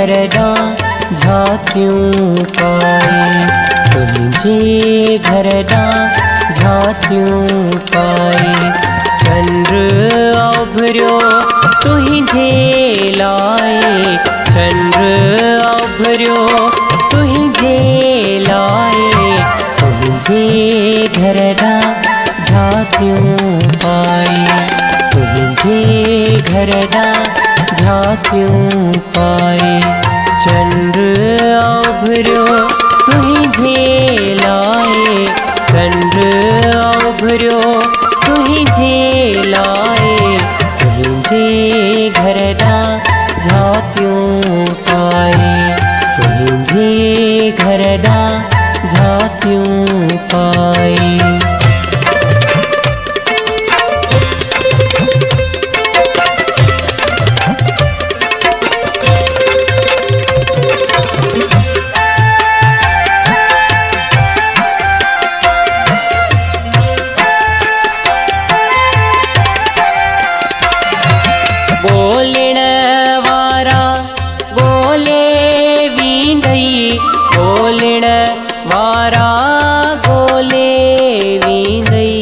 घरडा झांक्यूं पाए, तुझे घरडा झांक्यूं पाए। चंद्र उभरियो तुझे लाए, चंद्र उभरियो तुझे लाए, तुझे घरडा झांक्यूं पाए, तुझे घरडा झांक्यूं पाए। चंद्र उभरियो तुझे लाए, चंद्र उभरियो तुझे लाए, तुझे घरडा झांक्यूं पाए, तुझे घरडा झांक्यूं पाए। बोलण वारा गोले वींदई, बोलण वारा गोले वींदई।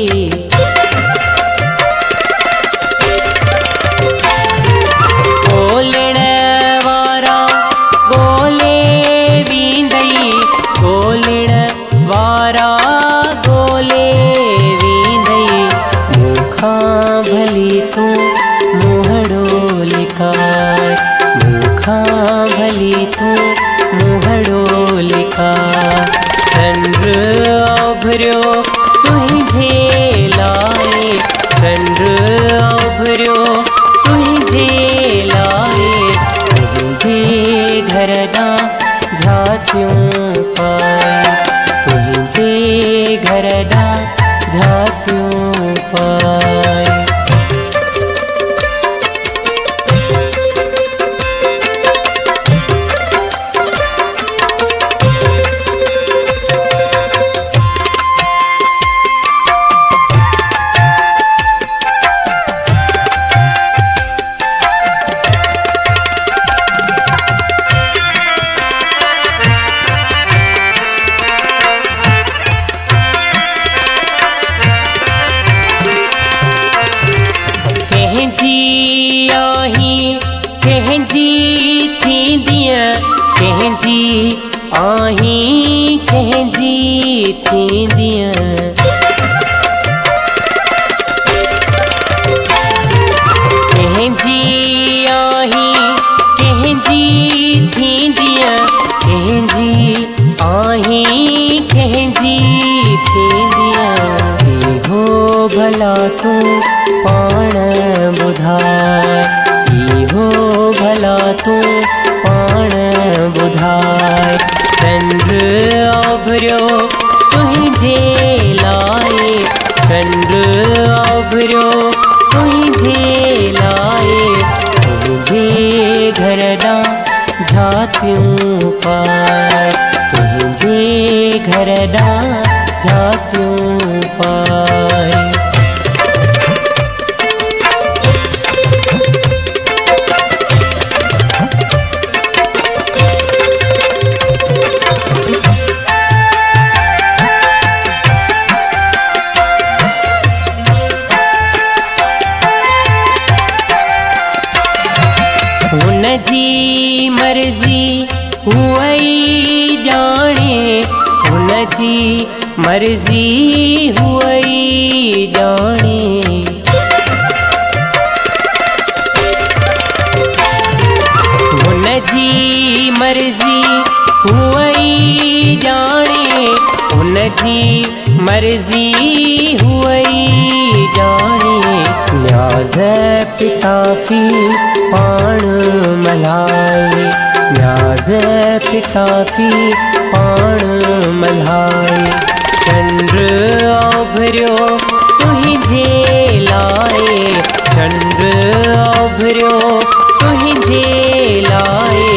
बोलण वारा गोले वींदई, बोलण वारा गोले वींदई। मुखा भली तू मुहड़ो लिखाए, मुखा भली तू मुहड़ो लिखाए। चंद्र उभरियो तुझे लाए, चंद्र उभरियो तुझे लाए, तुझे घरडा झांक्यूं पाए, तुझे घरडा झांक्यूं पाए। कहजी आही कहजी थींदियां, कहजी आही कहजी थींदियां। कहजी आही कहजी थींदियां, कहजी आही कहजी थींदियां। हो भला तू पाण बुधाए, इहो भला तू पाण बुधाए। चंद्र उभरियो तुझे लाए, चंद्र उभरियो तुझे लाए, तुझे घरडा झांक्यूं पाए, तुझे घरडा झांक्यूं पाए। हुनजी मर्जी हुई जाने, हुनजी मर्जी हुई जाने। हुनजी मर्जी हुई जाने, हुनजी मर्जी हुई जाने। न्याज़ पिता की पाण मल्हाए, न्याज़ पिता की पाण मल्हाए। चंद्र उभरियो तुझे लाए, चंद्र उभरियो तुझे लाए,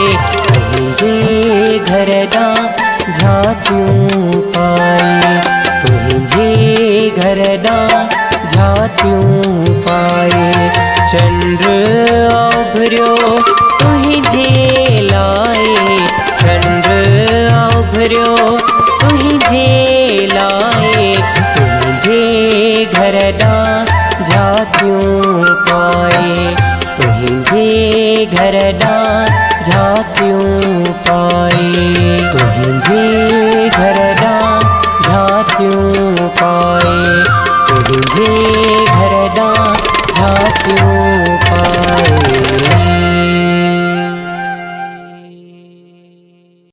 तुझे घरडा झांक्यूं पाए, तुझे घरडा झांक्यूं पाए। चंद्र उभरियो तुझे लाए, त्यूं